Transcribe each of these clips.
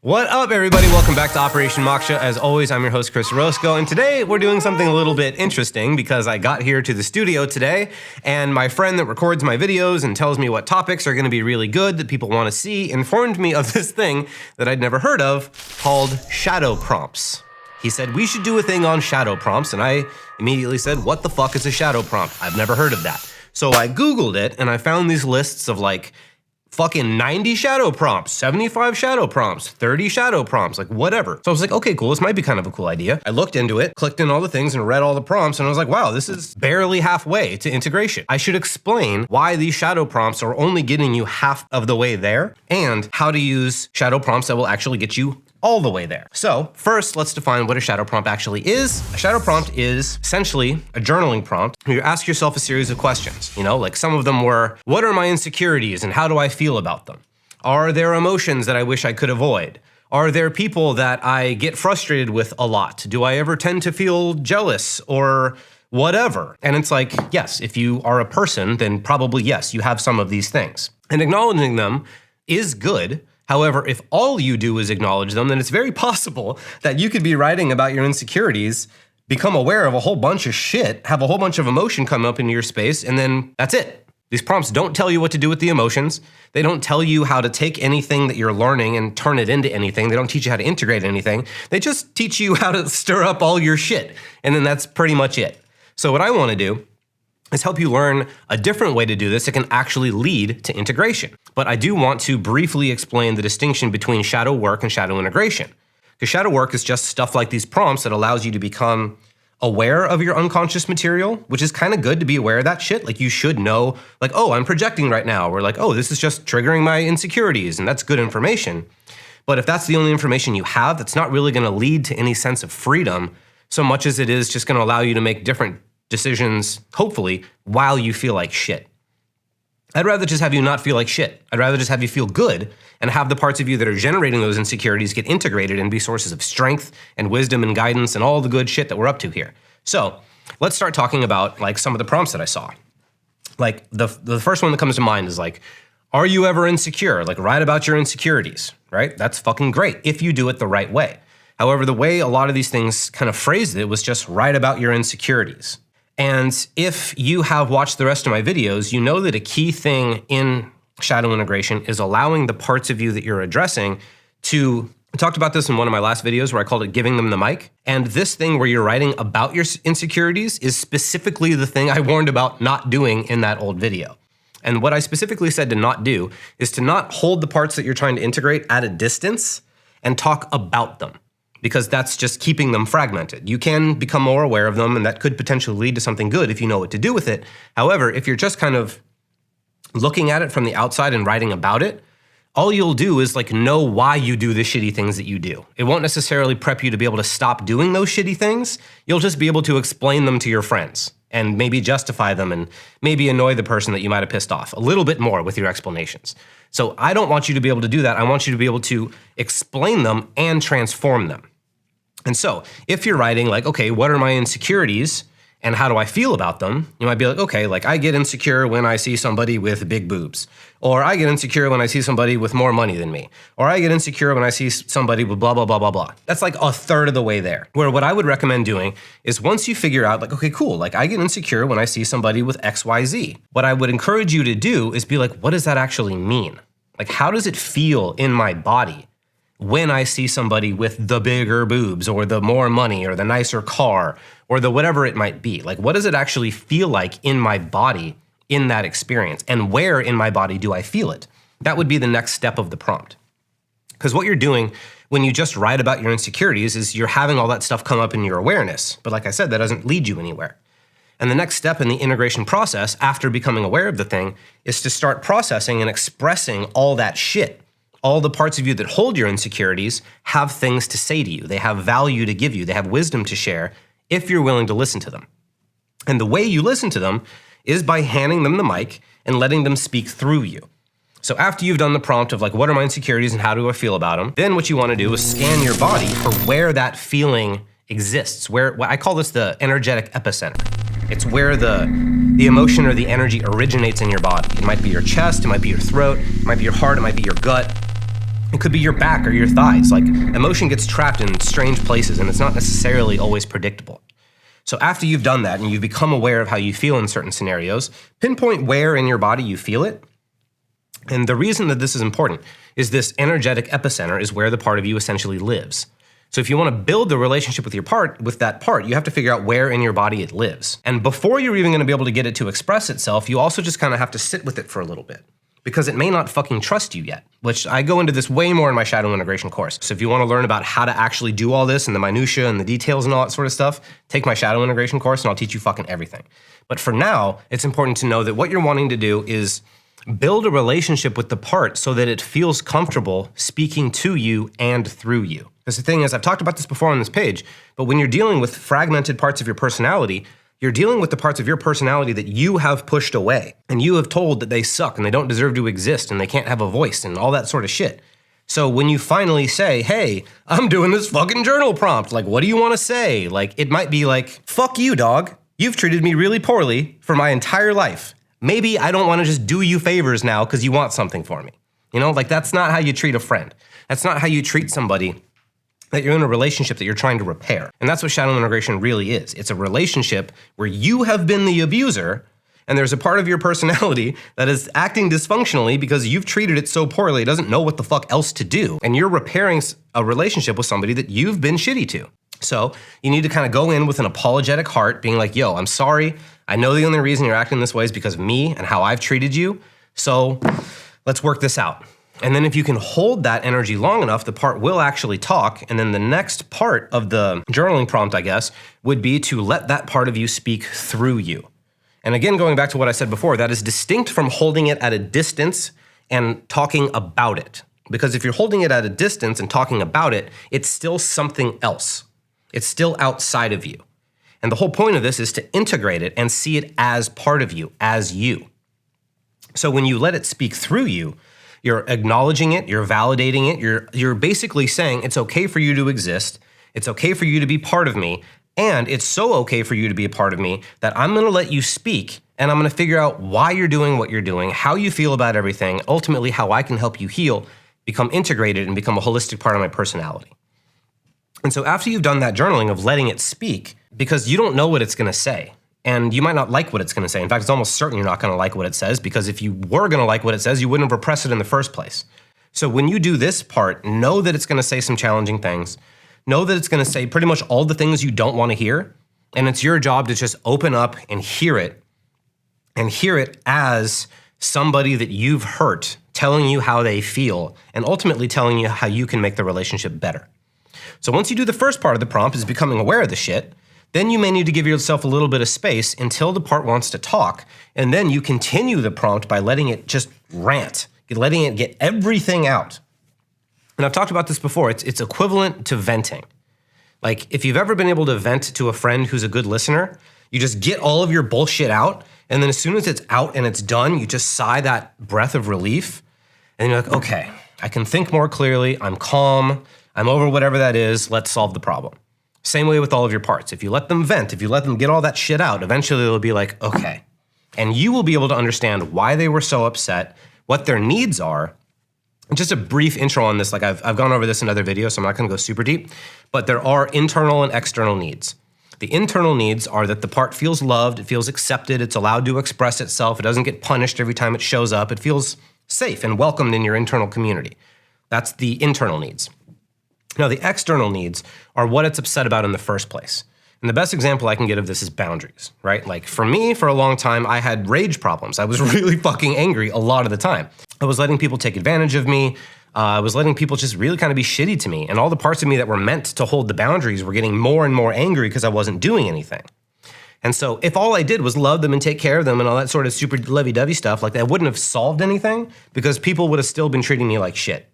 What up, everybody? Welcome back to Operation Moksha. As always, I'm your host, Chris Orozco, and today we're doing something a little bit interesting because I got here to the studio today, and my friend that records my videos and tells me what topics are going to be really good that people want to see informed me of this thing that I'd never heard of called shadow prompts. He said, we should do a thing on shadow prompts, and I immediately said, what the fuck is a shadow prompt? I've never heard of that. So I Googled it, and I found these lists of like fucking 90 shadow prompts, 75 shadow prompts, 30 shadow prompts, like whatever. So I was like, okay, cool, this might be kind of a cool idea. I looked into it, clicked in all the things and read all the prompts, and I was like, wow, this is barely halfway to integration. I should explain why these shadow prompts are only getting you half of the way there and how to use shadow prompts that will actually get you all the way there. So first, let's define what a shadow prompt actually is. A shadow prompt is essentially a journaling prompt where you ask yourself a series of questions. Like some of them were, what are my insecurities and how do I feel about them? Are there emotions that I wish I could avoid? Are there people that I get frustrated with a lot? Do I ever tend to feel jealous or whatever? And it's like, yes, if you are a person, then probably yes, you have some of these things. And acknowledging them is good. However, if all you do is acknowledge them, then it's very possible that you could be writing about your insecurities, become aware of a whole bunch of shit, have a whole bunch of emotion come up into your space, and then that's it. These prompts don't tell you what to do with the emotions. They don't tell you how to take anything that you're learning and turn it into anything. They don't teach you how to integrate anything. They just teach you how to stir up all your shit, and then that's pretty much it. So what I want to do is help you learn a different way to do this that can actually lead to integration. But I do want to briefly explain the distinction between shadow work and shadow integration. Because shadow work is just stuff like these prompts that allows you to become aware of your unconscious material, which is kind of good to be aware of that shit. Like you should know, like, oh, I'm projecting right now. Or like, oh, this is just triggering my insecurities, and that's good information. But if that's the only information you have, that's not really gonna lead to any sense of freedom so much as it is just gonna allow you to make different decisions, hopefully, while you feel like shit. I'd rather just have you not feel like shit. I'd rather just have you feel good and have the parts of you that are generating those insecurities get integrated and be sources of strength and wisdom and guidance and all the good shit that we're up to here. So let's start talking about like some of the prompts that I saw. Like the first one that comes to mind is like, are you ever insecure? Like write about your insecurities, right? That's fucking great if you do it the right way. However, the way a lot of these things kind of phrased it was just write about your insecurities. And if you have watched the rest of my videos, you know that a key thing in shadow integration is allowing the parts of you that you're addressing to, I talked about this in one of my last videos where I called it giving them the mic. And this thing where you're writing about your insecurities is specifically the thing I warned about not doing in that old video. And what I specifically said to not do is to not hold the parts that you're trying to integrate at a distance and talk about them, because that's just keeping them fragmented. You can become more aware of them, and that could potentially lead to something good if you know what to do with it. However, if you're just kind of looking at it from the outside and writing about it, all you'll do is like know why you do the shitty things that you do. It won't necessarily prep you to be able to stop doing those shitty things. You'll just be able to explain them to your friends and maybe justify them and maybe annoy the person that you might have pissed off a little bit more with your explanations. So I don't want you to be able to do that. I want you to be able to explain them and transform them. And so if you're writing like, okay, what are my insecurities and how do I feel about them? You might be like, okay, like I get insecure when I see somebody with big boobs, or I get insecure when I see somebody with more money than me, or I get insecure when I see somebody with blah, blah, blah, blah, blah. That's like a third of the way there. Where what I would recommend doing is once you figure out like, okay, cool, like I get insecure when I see somebody with XYZ. What I would encourage you to do is be like, what does that actually mean? Like, how does it feel in my body when I see somebody with the bigger boobs or the more money or the nicer car or the whatever it might be? Like, what does it actually feel like in my body in that experience? And where in my body do I feel it? That would be the next step of the prompt. Because what you're doing when you just write about your insecurities is you're having all that stuff come up in your awareness. But like I said, that doesn't lead you anywhere. And the next step in the integration process after becoming aware of the thing is to start processing and expressing all that shit. All the parts of you that hold your insecurities have things to say to you. They have value to give you. They have wisdom to share if you're willing to listen to them. And the way you listen to them is by handing them the mic and letting them speak through you. So after you've done the prompt of like, what are my insecurities and how do I feel about them? Then what you want to do is scan your body for where that feeling exists. Where I call this the energetic epicenter. It's where the emotion or the energy originates in your body. It might be your chest, it might be your throat, it might be your heart, it might be your gut. It could be your back or your thighs. Like, emotion gets trapped in strange places, and it's not necessarily always predictable. So after you've done that and you've become aware of how you feel in certain scenarios, pinpoint where in your body you feel it. And the reason that this is important is this energetic epicenter is where the part of you essentially lives. So if you want to build the relationship with that part, you have to figure out where in your body it lives. And before you're even going to be able to get it to express itself, you also just kind of have to sit with it for a little bit, because it may not fucking trust you yet, which I go into this way more in my shadow integration course. So if you want to learn about how to actually do all this and the minutia and the details and all that sort of stuff, take my shadow integration course and I'll teach you fucking everything. But for now, it's important to know that what you're wanting to do is build a relationship with the part so that it feels comfortable speaking to you and through you. Because the thing is, I've talked about this before on this page, but when you're dealing with fragmented parts of your personality, you're dealing with the parts of your personality that you have pushed away and you have told that they suck and they don't deserve to exist and they can't have a voice and all that sort of shit. So when you finally say, hey, I'm doing this fucking journal prompt, like, what do you want to say? Like, it might be like, fuck you, dog. You've treated me really poorly for my entire life. Maybe I don't want to just do you favors now because you want something for me. You know, like, that's not how you treat a friend. That's not how you treat somebody that you're in a relationship that you're trying to repair. And that's what shadow integration really is. It's a relationship where you have been the abuser and there's a part of your personality that is acting dysfunctionally because you've treated it so poorly it doesn't know what the fuck else to do. And you're repairing a relationship with somebody that you've been shitty to. So you need to kind of go in with an apologetic heart, being like, yo, I'm sorry. I know the only reason you're acting this way is because of me and how I've treated you. So let's work this out. And then if you can hold that energy long enough, the part will actually talk. And then the next part of the journaling prompt, I guess, would be to let that part of you speak through you. And again, going back to what I said before, that is distinct from holding it at a distance and talking about it. Because if you're holding it at a distance and talking about it, it's still something else. It's still outside of you. And the whole point of this is to integrate it and see it as part of you, as you. So when you let it speak through you, you're acknowledging it, you're validating it, you're basically saying it's okay for you to exist, it's okay for you to be part of me, and it's so okay for you to be a part of me that I'm gonna let you speak and I'm gonna figure out why you're doing what you're doing, how you feel about everything, ultimately how I can help you heal, become integrated, and become a holistic part of my personality. And so after you've done that journaling of letting it speak, because you don't know what it's gonna say, and you might not like what it's gonna say. In fact, it's almost certain you're not gonna like what it says, because if you were gonna like what it says, you wouldn't have repressed it in the first place. So when you do this part, know that it's gonna say some challenging things. Know that it's gonna say pretty much all the things you don't wanna hear, and it's your job to just open up and hear it as somebody that you've hurt, telling you how they feel, and ultimately telling you how you can make the relationship better. So once you do the first part of the prompt, is becoming aware of the shit, then you may need to give yourself a little bit of space until the part wants to talk, and then you continue the prompt by letting it just rant, letting it get everything out. And I've talked about this before, it's equivalent to venting. Like, if you've ever been able to vent to a friend who's a good listener, you just get all of your bullshit out, and then as soon as it's out and it's done, you just sigh that breath of relief, and you're like, okay, I can think more clearly, I'm calm, I'm over whatever that is, let's solve the problem. Same way with all of your parts. If you let them vent, if you let them get all that shit out, eventually they'll be like, okay. And you will be able to understand why they were so upset, what their needs are. And just a brief intro on this, like I've gone over this in other videos, so I'm not gonna go super deep, but there are internal and external needs. The internal needs are that the part feels loved, it feels accepted, it's allowed to express itself, it doesn't get punished every time it shows up, it feels safe and welcomed in your internal community. That's the internal needs. Now, the external needs are what it's upset about in the first place. And the best example I can get of this is boundaries, right? Like, for me, for a long time, I had rage problems. I was really fucking angry a lot of the time. I was letting people take advantage of me. I was letting people just really kind of be shitty to me. And all the parts of me that were meant to hold the boundaries were getting more and more angry because I wasn't doing anything. And so if all I did was love them and take care of them and all that sort of super lovey-dovey stuff, like, that wouldn't have solved anything because people would have still been treating me like shit.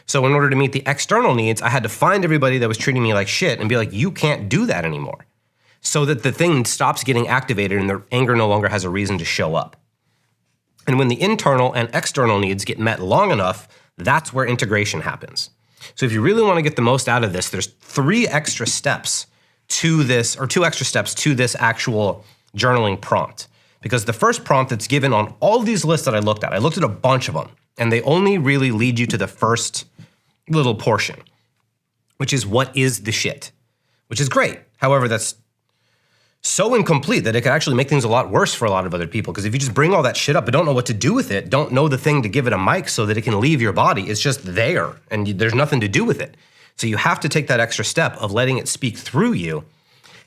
So in order to meet the external needs, I had to find everybody that was treating me like shit and be like, you can't do that anymore. So that the thing stops getting activated and the anger no longer has a reason to show up. And when the internal and external needs get met long enough, that's where integration happens. So if you really want to get the most out of this, there's 3 extra steps to this, or 2 extra steps to this actual journaling prompt. Because the first prompt that's given on all these lists that I looked at a bunch of them, and they only really lead you to the first little portion, which is what is the shit, which is great. However, that's so incomplete that it could actually make things a lot worse for a lot of other people. Because if you just bring all that shit up but don't know what to do with it, don't know the thing to give it a mic so that it can leave your body, it's just there and there's nothing to do with it. So you have to take that extra step of letting it speak through you.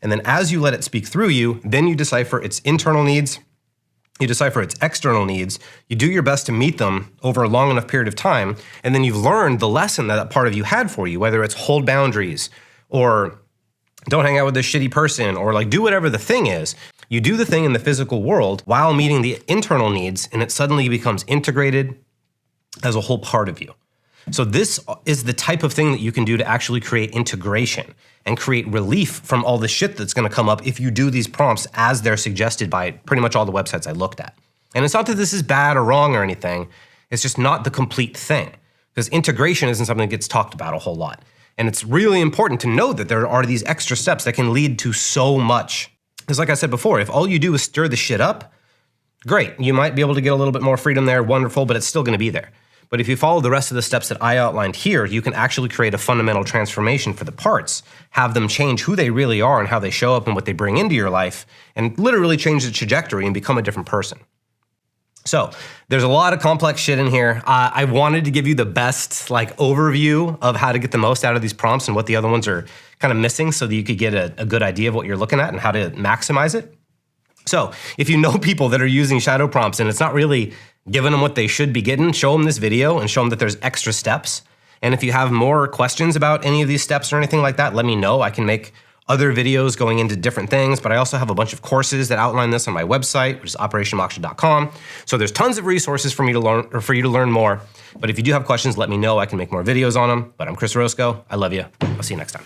And then as you let it speak through you, then you decipher its internal needs, you decipher its external needs, you do your best to meet them over a long enough period of time, and then you've learned the lesson that part of you had for you, whether it's hold boundaries or don't hang out with this shitty person, or like do whatever the thing is. You do the thing in the physical world while meeting the internal needs, and it suddenly becomes integrated as a whole part of you. So this is the type of thing that you can do to actually create integration and create relief from all the shit that's gonna come up if you do these prompts as they're suggested by pretty much all the websites I looked at. And it's not that this is bad or wrong or anything, it's just not the complete thing. Because integration isn't something that gets talked about a whole lot. And it's really important to know that there are these extra steps that can lead to so much. Because like I said before, if all you do is stir the shit up, great. You might be able to get a little bit more freedom there, wonderful, but it's still gonna be there. But if you follow the rest of the steps that I outlined here, you can actually create a fundamental transformation for the parts, have them change who they really are and how they show up and what they bring into your life, and literally change the trajectory and become a different person. So there's a lot of complex shit in here. I wanted to give you the best overview of how to get the most out of these prompts and what the other ones are kind of missing so that you could get a good idea of what you're looking at and how to maximize it. So if you know people that are using shadow prompts and it's not really giving them what they should be getting, show them this video and show them that there's extra steps. And if you have more questions about any of these steps or anything like that, let me know. I can make other videos going into different things, but I also have a bunch of courses that outline this on my website, which is operationmoksha.com. So there's tons of resources for me to learn, or for you to learn more. But if you do have questions, let me know. I can make more videos on them. But I'm Chris Orozco. I love you. I'll see you next time.